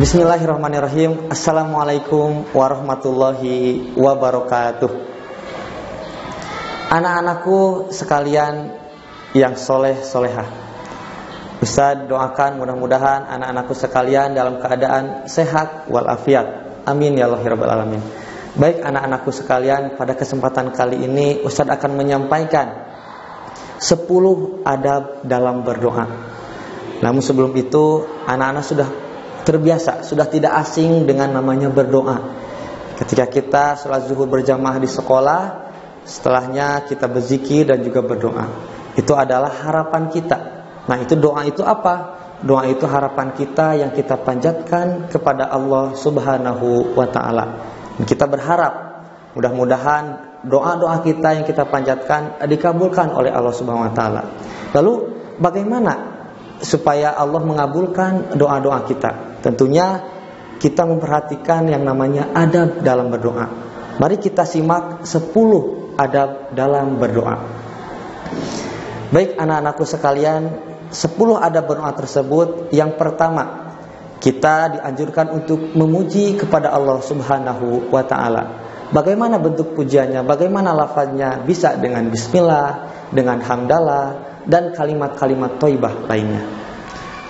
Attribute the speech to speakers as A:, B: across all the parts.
A: Bismillahirrahmanirrahim. Assalamualaikum warahmatullahi wabarakatuh. Anak-anakku sekalian yang soleh-solehah, Ustaz doakan mudah-mudahan anak-anakku sekalian dalam keadaan sehat walafiat. Amin ya Allah ya Rabbal Alamin. Baik anak-anakku sekalian, pada kesempatan kali ini Ustaz akan menyampaikan 10 adab dalam berdoa. Namun sebelum itu, anak-anak sudah terbiasa, sudah tidak asing dengan namanya berdoa. Ketika kita sholat zuhur berjamaah di sekolah, setelahnya kita berzikir dan juga berdoa. Itu adalah harapan kita. Nah, itu doa itu apa? Doa itu harapan kita yang kita panjatkan kepada Allah Subhanahu wa ta'ala. Kita berharap mudah-mudahan doa-doa kita yang kita panjatkan dikabulkan oleh Allah Subhanahu wa ta'ala. Lalu bagaimana supaya Allah mengabulkan doa-doa kita? Tentunya kita memperhatikan yang namanya adab dalam berdoa. Mari kita simak 10 adab dalam berdoa. Baik anak-anakku sekalian, 10 adab berdoa tersebut. Yang pertama, kita dianjurkan untuk memuji kepada Allah Subhanahu wa ta'ala. Bagaimana bentuk pujiannya, bagaimana lafaznya? Bisa dengan bismillah, dengan hamdalah, dan kalimat-kalimat thayyibah lainnya.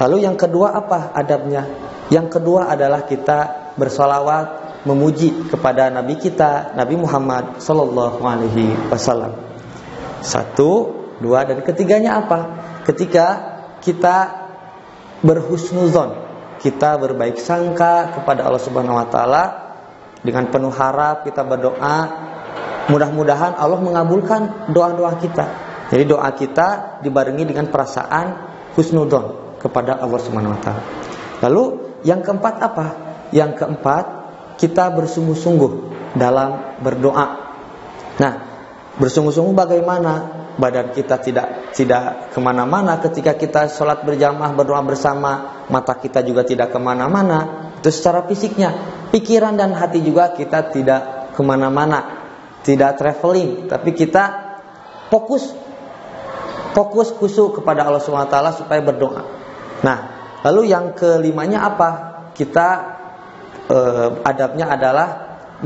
A: Lalu yang kedua apa adabnya? Yang kedua adalah kita bersolawat memuji kepada Nabi kita, Nabi Muhammad Sallallahu Alaihi Wasallam. 1, 2, dan ketiganya apa? Ketika kita berhusnuzon, kita berbaik sangka kepada Allah Subhanahu Wa Taala, dengan penuh harap kita berdoa, mudah-mudahan Allah mengabulkan doa-doa kita. Jadi doa kita dibarengi dengan perasaan husnuzon kepada Allah Subhanahu Wa Taala. Lalu yang keempat apa? Yang keempat, kita bersungguh-sungguh dalam berdoa. Nah, bersungguh-sungguh bagaimana? Badan kita tidak kemana-mana ketika kita sholat berjamaah berdoa bersama. Mata kita juga tidak kemana-mana. Itu secara fisiknya. Pikiran dan hati juga kita tidak kemana-mana, tidak traveling. Tapi kita fokus khusyuk kepada Allah SWT supaya berdoa. Nah, lalu yang kelimanya apa? Kita adabnya adalah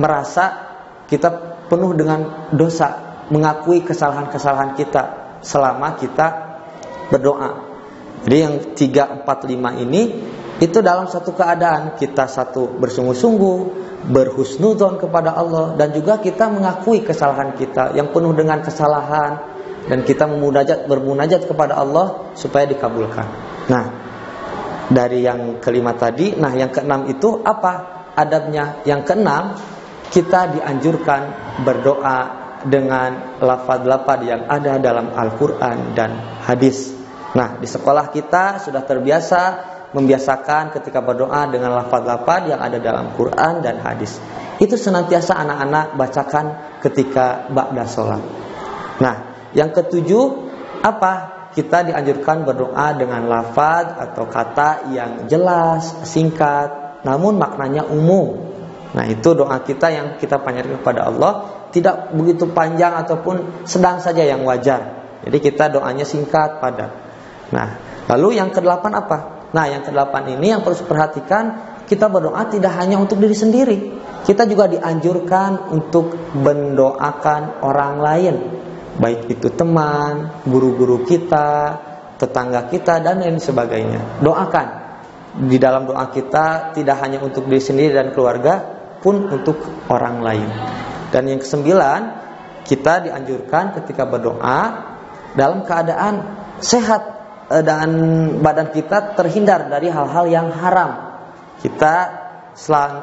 A: merasa kita penuh dengan dosa, mengakui kesalahan-kesalahan kita selama kita berdoa. Jadi yang 3, 4, 5 ini itu dalam satu keadaan kita bersungguh-sungguh, berhusnudzon kepada Allah, dan juga kita mengakui kesalahan kita yang penuh dengan kesalahan, dan kita bermunajat kepada Allah supaya dikabulkan. Nah, dari yang kelima tadi, nah yang keenam itu apa adabnya? Yang keenam, kita dianjurkan berdoa dengan lafaz-lafaz yang ada dalam Al-Quran dan hadis. Nah, di sekolah kita sudah terbiasa membiasakan ketika berdoa dengan lafaz-lafaz yang ada dalam Quran dan hadis. Itu senantiasa anak-anak bacakan ketika ba'da sholat. Nah, yang ketujuh apa? Kita dianjurkan berdoa dengan lafaz atau kata yang jelas, singkat, namun maknanya umum. Nah, itu doa kita yang kita panjatkan kepada Allah, tidak begitu panjang ataupun sedang saja, yang wajar. Jadi kita doanya singkat, padat. Nah, lalu yang kedelapan apa? Nah, yang kedelapan ini yang perlu diperhatikan, kita berdoa tidak hanya untuk diri sendiri. Kita juga dianjurkan untuk mendoakan orang lain. Baik itu teman, guru-guru kita, tetangga kita, dan lain sebagainya. Doakan. Di dalam doa kita tidak hanya untuk diri sendiri dan keluarga, pun untuk orang lain. Dan yang kesembilan, kita dianjurkan ketika berdoa dalam keadaan sehat dan badan kita terhindar dari hal-hal yang haram. Kita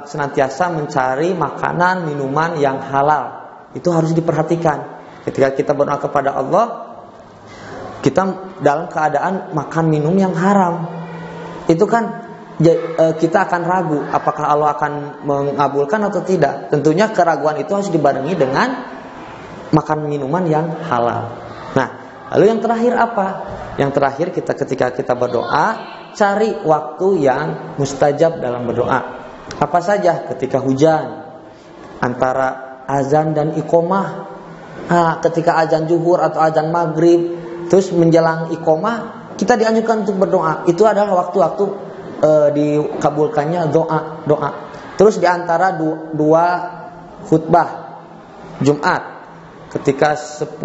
A: senantiasa mencari makanan, minuman yang halal. Itu harus diperhatikan. Ketika kita berdoa kepada Allah, kita dalam keadaan makan minum yang haram, itu kan kita akan ragu apakah Allah akan mengabulkan atau tidak. Tentunya keraguan itu harus dibarengi dengan makan minuman yang halal. Nah, lalu yang terakhir apa? Yang terakhir, ketika kita berdoa, cari waktu yang mustajab dalam berdoa. Apa saja? Ketika hujan, antara azan dan iqomah. Ketika azan zuhur atau azan maghrib, terus menjelang iqomah, kita dianjurkan untuk berdoa. Itu adalah waktu-waktu dikabulkannya doa. Terus di antara dua khutbah Jumat ketika 10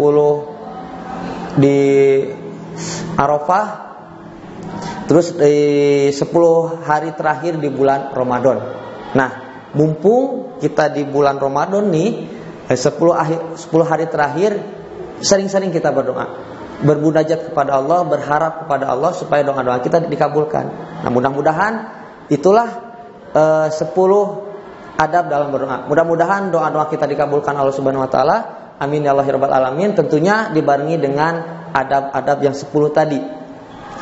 A: di Arafah, terus di 10 hari terakhir di bulan Ramadan. Nah, mumpung kita di bulan Ramadan nih, 10 hari terakhir, sering-sering kita berdoa, bermunajat kepada Allah, berharap kepada Allah supaya doa-doa kita dikabulkan. Nah, mudah-mudahan itulah 10 adab dalam berdoa. Mudah-mudahan doa-doa kita dikabulkan Allah Subhanahu wa taala. Amin ya Allah rabbal alamin. Tentunya dibarengi dengan adab-adab yang 10 tadi.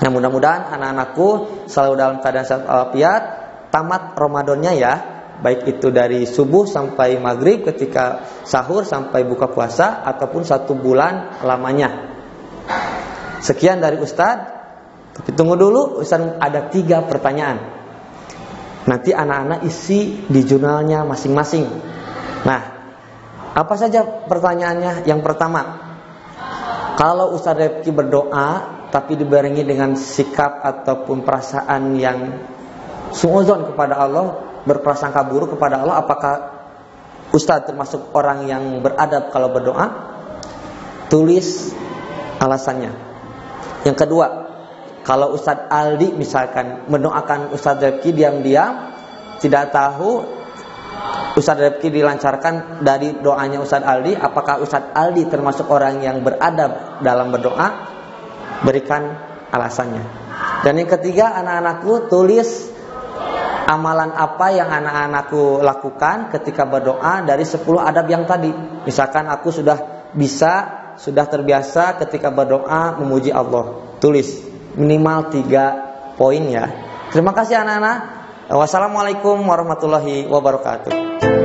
A: Nah, mudah-mudahan anak-anakku selalu dalam keadaan sehat walafiat, tamat Ramadannya ya, baik itu dari subuh sampai maghrib, ketika sahur sampai buka puasa, ataupun 1 bulan lamanya. Sekian dari Ustadz. Tapi tunggu dulu, Ustadz ada 3 pertanyaan. Nanti anak-anak isi di jurnalnya masing-masing. Nah, apa saja pertanyaannya? Yang pertama, kalau Ustadz Repki berdoa tapi dibarengi dengan sikap ataupun perasaan yang suudzon kepada Allah, berprasangka buruk kepada Allah, apakah Ustadz termasuk orang yang beradab kalau berdoa? Tulis alasannya. Yang kedua, kalau Ustadz Aldi misalkan mendoakan Ustadz Repki diam-diam, tidak tahu Ustadz Repki dilancarkan dari doanya Ustadz Aldi, apakah Ustadz Aldi termasuk orang yang beradab dalam berdoa? Berikan alasannya. Dan yang ketiga, anak-anakku tulis amalan apa yang anak-anakku lakukan ketika berdoa dari 10 adab yang tadi. Misalkan aku sudah terbiasa ketika berdoa memuji Allah. Tulis minimal 3 poin ya. Terima kasih anak-anak. Wassalamualaikum warahmatullahi wabarakatuh.